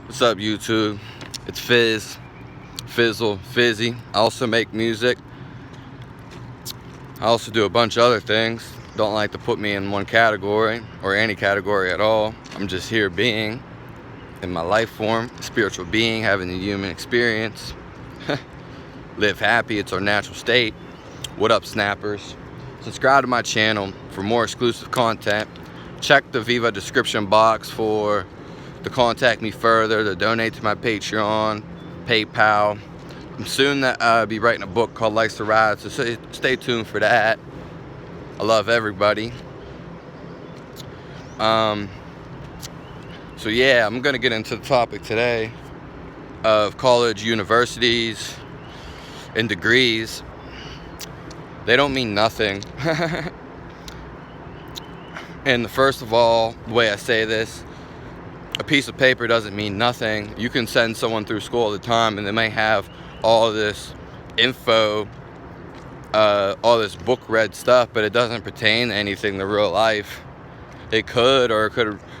What's up, YouTube? It's Fizzy. I also make music. I also do a bunch of other things. Don't like to put me in one category or any category at all. I'm just here being in my life form, a spiritual being, having a human experience. Live happy, it's our natural state. What up, snappers? Subscribe to my channel for more exclusive content. Check the Viva description box to contact me further, to donate to my Patreon, PayPal. I'm soon to be writing a book called Likes to Ride, so stay tuned for that. I love everybody. So yeah, I'm gonna get into the topic today of college, universities, and degrees. They don't mean nothing. And first of all, the way I say this, a piece of paper doesn't mean nothing. You can send someone through school all the time and they may have all this info, all this book read stuff, but it doesn't pertain to anything to real life. It could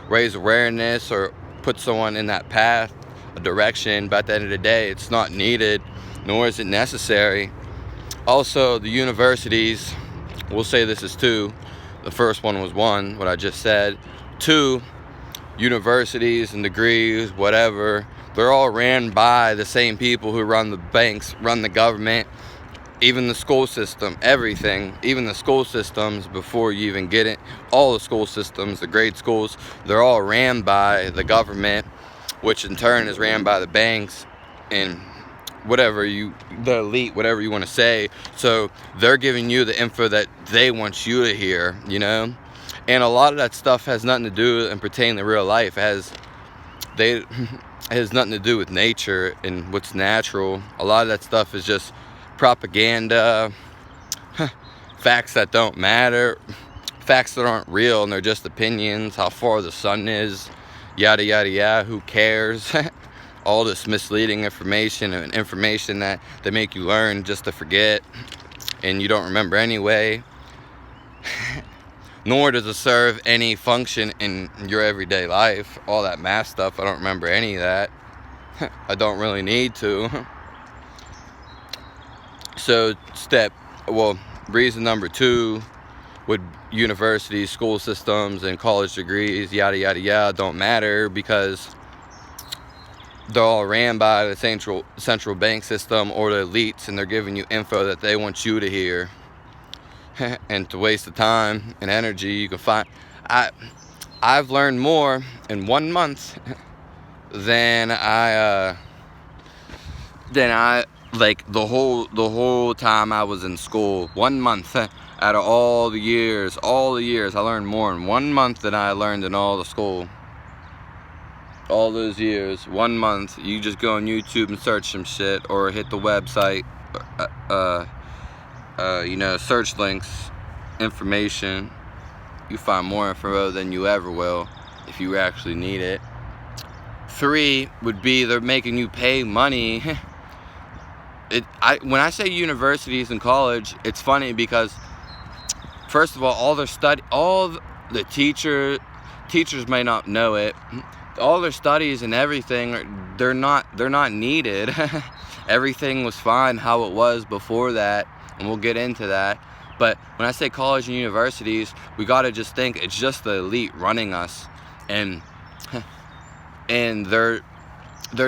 raise awareness or put someone in that path, a direction, but at the end of the day, it's not needed, nor is it necessary. Also, the universities, we'll say this is two. The first one was one, what I just said. Two, universities and degrees, whatever, they're all ran by the same people who run the banks, run the government, even the school system, everything, even the school systems before you even get it. All the school systems, the grade schools, they're all ran by the government, which in turn is ran by the banks and the elite, whatever you want to say. So they're giving you the info that they want you to hear, you know? And a lot of that stuff has nothing to do and pertain to real life. It has nothing to do with nature and what's natural. A lot of that stuff is just propaganda, facts that don't matter, facts that aren't real, and they're just opinions, how far the sun is, yada yada yada, who cares? All this misleading information and information that they make you learn just to forget, and you don't remember anyway. Nor does it serve any function in your everyday life. All that math stuff, I don't remember any of that. I don't really need to. So reason number two would universities, school systems, and college degrees, yada yada yada, don't matter because they're all ran by the central bank system or the elites, and they're giving you info that they want you to hear. And to waste the time and energy you can find. I've learned more in 1 month than I like the whole time I was in school. 1 month out of all the years, I learned more in 1 month than I learned in all the school. All those years, 1 month. You just go on YouTube and search some shit, or hit the website. Search links, information. You find more info than you ever will if you actually need it. 3 would be they're making you pay money. When I say universities and college, it's funny because first of all the teachers may not know it. All their studies and everything, they're not needed. Everything was fine how it was before that. And we'll get into that. But when I say college and universities, we gotta just think it's just the elite running us, and they're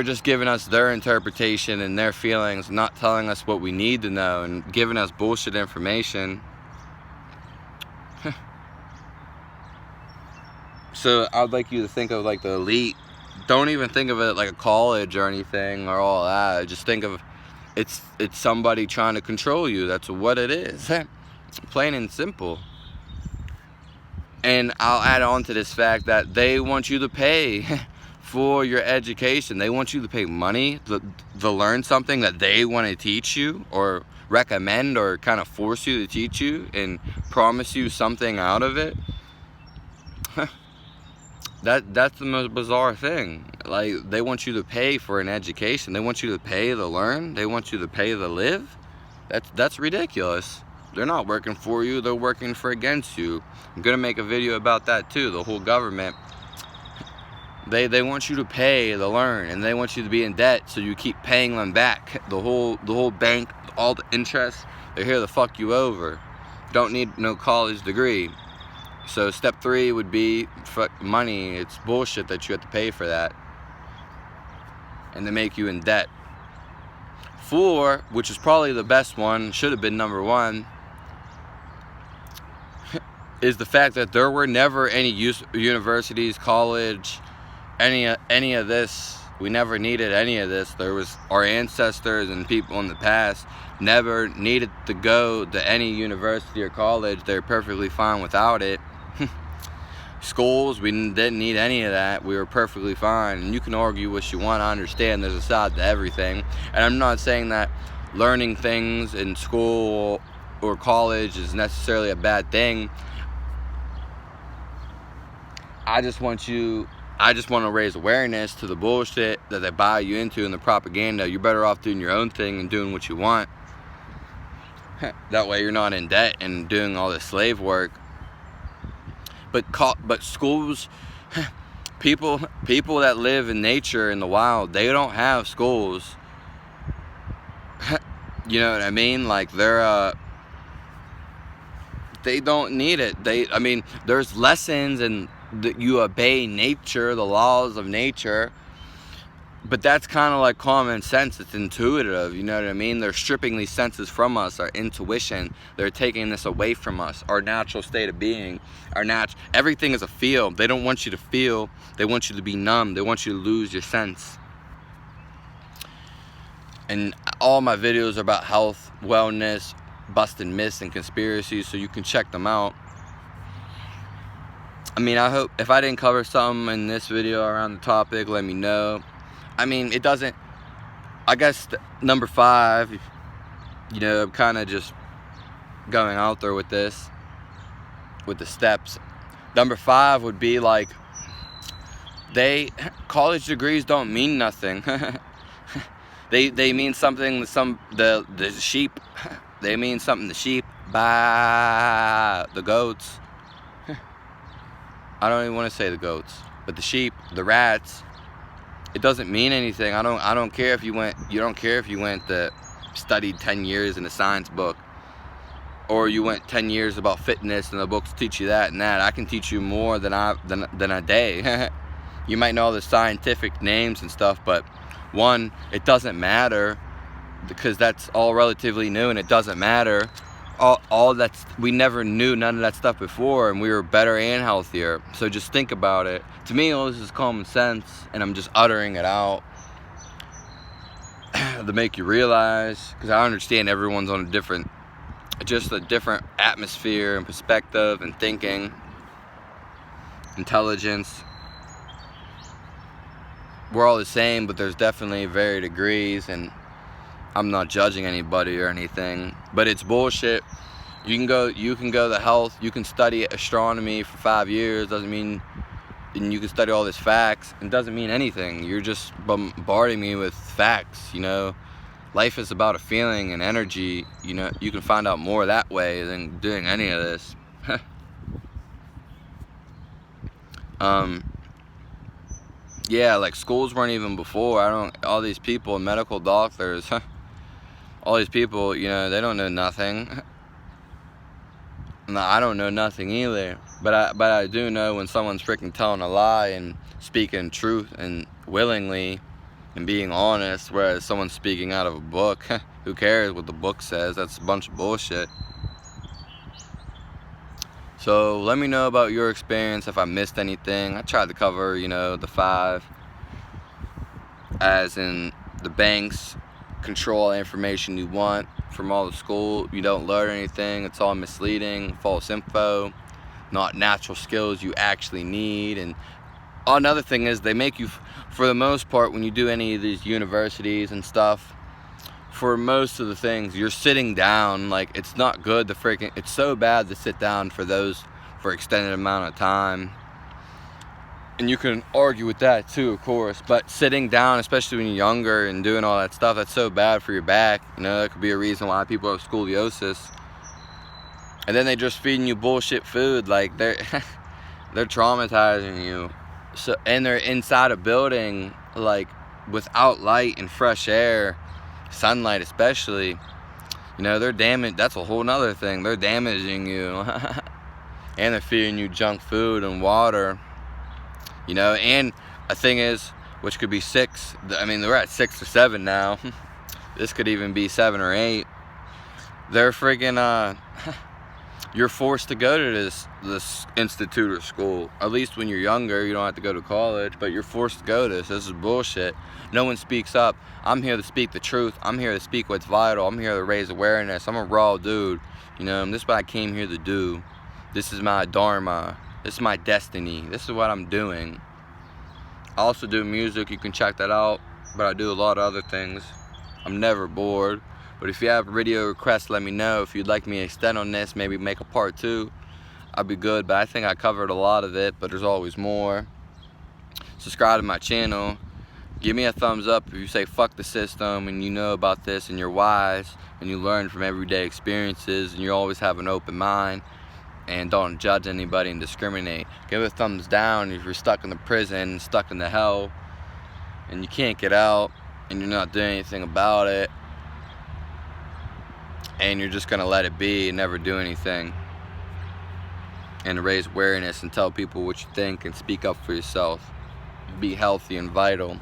just giving us their interpretation and their feelings, not telling us what we need to know, and giving us bullshit information. So I'd like you to think of like the elite. Don't even think of it like a college or anything or all that. Just think of it's somebody trying to control you. That's what it is. Plain and simple. And I'll add on to this fact that they want you to pay for your education. They want you to pay money to learn something that they want to teach you or recommend or kind of force you to teach you and promise you something out of it. That's the most bizarre thing. Like, they want you to pay for an education. They want you to pay to learn. They want you to pay to live. That's ridiculous. They're not working for you. They're working against you. I'm gonna make a video about that too. The whole government. They want you to pay to learn, and they want you to be in debt, so you keep paying them back. The whole bank, all the interest, they're here to fuck you over. Don't need no college degree. So step 3 would be money. It's bullshit that you have to pay for that, and they make you in debt. 4, which is probably the best one, should have been number 1, is the fact that there were never any universities, college, any of this. We never needed any of this. There was our ancestors and people in the past never needed to go to any university or college. They're perfectly fine without it. Schools, we didn't need any of that. We were perfectly fine. And you can argue what you want. I understand there's a side to everything. And I'm not saying that learning things in school or college is necessarily a bad thing. I just want to raise awareness to the bullshit that they buy you into and the propaganda. You're better off doing your own thing and doing what you want. That way you're not in debt and doing all this slave work. But schools, people that live in nature, in the wild, they don't have schools. You know what I mean? Like, they don't need it. There's lessons and that you obey nature, the laws of nature, but that's kind of like common sense. It's intuitive, you know what I mean? They're stripping these senses from us, our intuition. They're taking this away from us, our natural state of being, everything is a feel. They don't want you to feel. They want you to be numb. They want you to lose your sense. And all my videos are about health, wellness, busting myths and conspiracies, so you can check them out. I hope if I didn't cover something in this video around the topic, let me know. It doesn't, I guess number 5, I'm kind of just going out there with this, with the steps. Number 5 would be like, college degrees don't mean nothing. They mean something to the sheep. They mean something to sheep, the goats. I don't even want to say the goats, but the sheep, the rats. It doesn't mean anything. I don't care if you went. You don't care if you went to studied 10 years in a science book, or you went 10 years about fitness and the books teach you that and that. I can teach you more than a day. You might know all the scientific names and stuff, but one, it doesn't matter, because that's all relatively new, and it doesn't matter. All that's, we never knew none of that stuff before, and we were better and healthier. So just think about it. To me, all this is common sense, and I'm just uttering it out to make you realize, because I understand everyone's on a different atmosphere and perspective and thinking, intelligence. We're all the same, but there's definitely varying degrees, and I'm not judging anybody or anything, but it's bullshit. You can go to health, you can study astronomy for 5 years, doesn't mean, and you can study all these facts, it doesn't mean anything. You're just bombarding me with facts, Life is about a feeling and energy, you can find out more that way than doing any of this. Yeah, like schools weren't even before. All these people, medical doctors, all these people, they don't know nothing. No, I don't know nothing either. But I do know when someone's freaking telling a lie and speaking truth and willingly and being honest, whereas someone's speaking out of a book. Who cares what the book says? That's a bunch of bullshit. So let me know about your experience, if I missed anything. I tried to cover, the 5, as in the banks control all the information you want from all the school. You don't learn anything. It's all misleading, false info, not natural skills you actually need. And another thing is, they make you, for the most part, when you do any of these universities and stuff, for most of the things, you're sitting down. Like, it's not good to it's so bad to sit down for extended amount of time. And you can argue with that too, of course, but sitting down, especially when you're younger and doing all that stuff, that's so bad for your back. That could be a reason why people have scoliosis. And then they just feeding you bullshit food. Like, they're traumatizing you. So, and they're inside a building, like, without light and fresh air, sunlight especially. You know, they're damaged. That's a whole nother thing. They're damaging you. And they're feeding you junk food and water. You know, and a thing is, which could be 6. I mean, we're at 6 or 7 now. This could even be 7 or 8. They're friggin', you're forced to go to this institute or school. At least when you're younger, you don't have to go to college, but you're forced to go to this. This is bullshit. No one speaks up. I'm here to speak the truth. I'm here to speak what's vital. I'm here to raise awareness. I'm a raw dude. You know, and this is what I came here to do. This is my dharma. This is my destiny. This is what I'm doing. I also do music. You can check that out. But I do a lot of other things. I'm never bored. But if you have a video request, let me know. If you'd like me to extend on this, maybe make a part 2, I'd be good. But I think I covered a lot of it, but there's always more. Subscribe to my channel. Give me a thumbs up if you say fuck the system and you know about this and you're wise and you learn from everyday experiences and you always have an open mind and don't judge anybody and discriminate. Give it a thumbs down if you're stuck in the prison, stuck in the hell, and you can't get out and you're not doing anything about it. And you're just gonna let it be and never do anything. And raise awareness and tell people what you think and speak up for yourself. Be healthy and vital.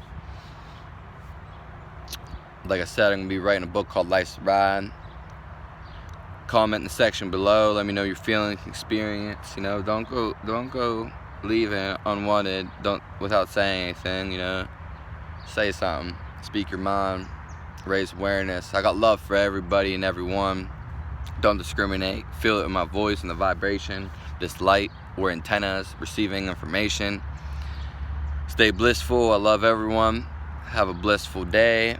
Like I said, I'm gonna be writing a book called Life's a Ride. Comment in the section below. Let me know your feelings, experience. You know, don't go leaving unwanted. Without saying anything. You know, say something. Speak your mind. Raise awareness. I got love for everybody and everyone. Don't discriminate. Feel it in my voice and the vibration. This light or antennas receiving information. Stay blissful. I love everyone. Have a blissful day.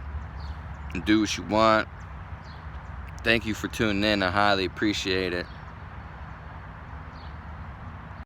And do what you want. Thank you for tuning in. I highly appreciate it.